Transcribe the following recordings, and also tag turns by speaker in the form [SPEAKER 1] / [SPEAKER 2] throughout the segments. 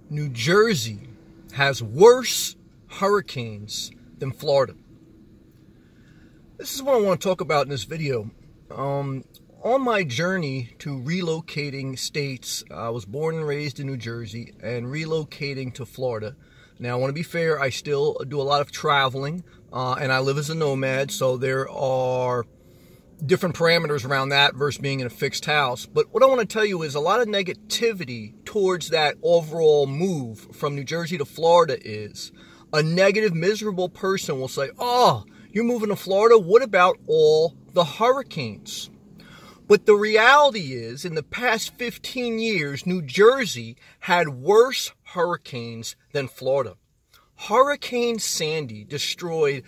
[SPEAKER 1] New Jersey has worse hurricanes than Florida. This is what I want to talk about in this video. On my journey to relocating states, I was born and raised in New Jersey and relocating to Florida. Now, I want to be fair, I still do a lot of traveling, and I live as a nomad, so there are different parameters around that versus being in a fixed house. But what I want to tell you is a lot of negativity towards that overall move from New Jersey to Florida is a negative, miserable person will say, oh, you're moving to Florida? What about all the hurricanes? But the reality is, in the past 15 years, New Jersey had worse hurricanes than Florida. Hurricane Sandy destroyed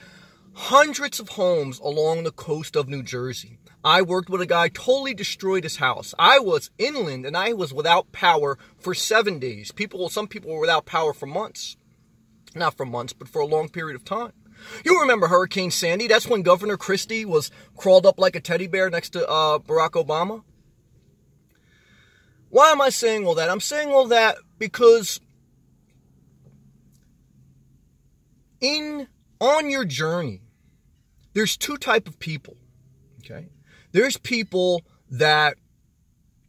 [SPEAKER 1] hundreds of homes along the coast of New Jersey. I worked with a guy, totally destroyed his house. I was inland and I was without power for 7 days. Some people were without power for months. Not for months, but for a long period of time. You remember Hurricane Sandy? That's when Governor Christie was crawled up like a teddy bear next to Barack Obama. Why am I saying all that? I'm saying all that because on your journey, there's two types of people, okay? There's people that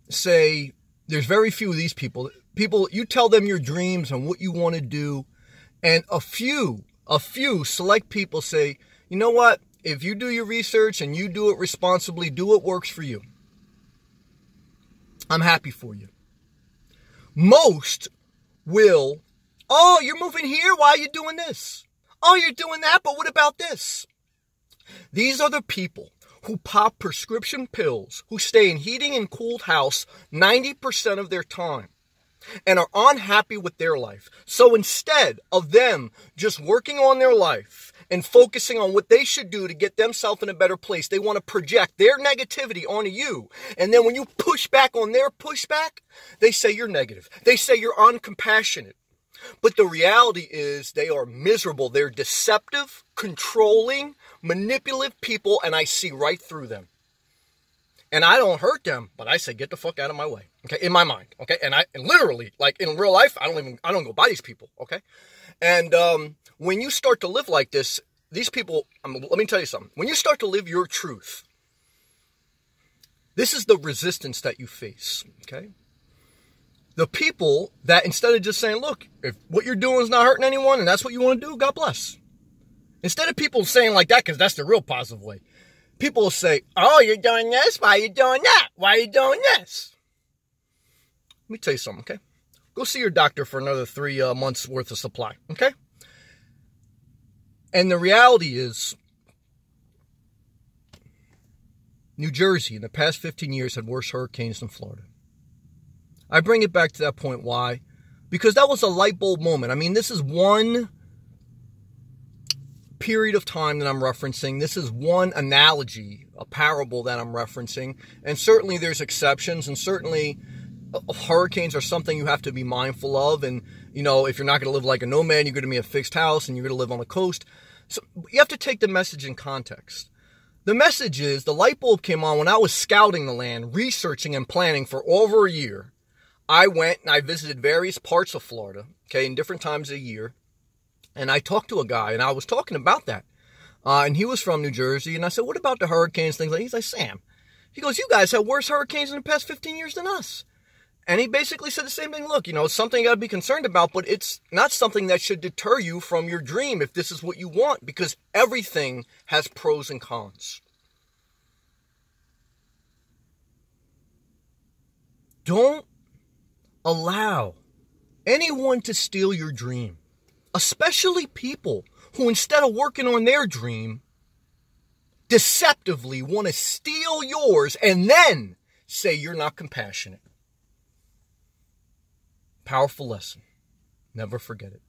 [SPEAKER 1] say, there's very few of these people. People, you tell them your dreams and what you want to do, and a few select people say, you know what? If you do your research and you do it responsibly, do what works for you. I'm happy for you. Most will, oh, you're moving here? Why are you doing this? Oh, you're doing that, but what about this? These are the people who pop prescription pills, who stay in heating and cooled house 90% of their time and are unhappy with their life. So instead of them just working on their life and focusing on what they should do to get themselves in a better place, they want to project their negativity onto you. And then when you push back on their pushback, they say you're negative. They say you're uncompassionate. But the reality is they are miserable. They're deceptive, controlling, manipulative people, and I see right through them. And I don't hurt them, but I say, get the fuck out of my way, okay, in my mind, okay? And literally, like in real life, I don't go by these people, okay? And when you start to live like this, these people, let me tell you something. When you start to live your truth, this is the resistance that you face, okay? The people that instead of just saying, look, if what you're doing is not hurting anyone and that's what you want to do, God bless. Instead of people saying like that, because that's the real positive way, people will say, oh, you're doing this? Why are you doing that? Why are you doing this? Let me tell you something, okay? Go see your doctor for another 3 months worth of supply, okay? And the reality is, New Jersey in the past 15 years had worse hurricanes than Florida. I bring it back to that point. Why? Because that was a light bulb moment. I mean, this is one period of time that I'm referencing. This is one analogy, a parable that I'm referencing. And certainly there's exceptions. And certainly hurricanes are something you have to be mindful of. And, you know, if you're not going to live like a nomad, you're going to be in a fixed house and you're going to live on the coast. So you have to take the message in context. The message is the light bulb came on when I was scouting the land, researching and planning for over a year. I went and I visited various parts of Florida, okay, in different times of the year. And I talked to a guy and I was talking about that. And he was from New Jersey. And I said, what about the hurricanes, things like that? He's like, Sam, he goes, you guys have worse hurricanes in the past 15 years than us. And he basically said the same thing. Look, you know, it's something you got to be concerned about, but it's not something that should deter you from your dream if this is what you want, because everything has pros and cons. Don't allow anyone to steal your dream, especially people who, instead of working on their dream, deceptively want to steal yours and then say you're not compassionate. Powerful lesson. Never forget it.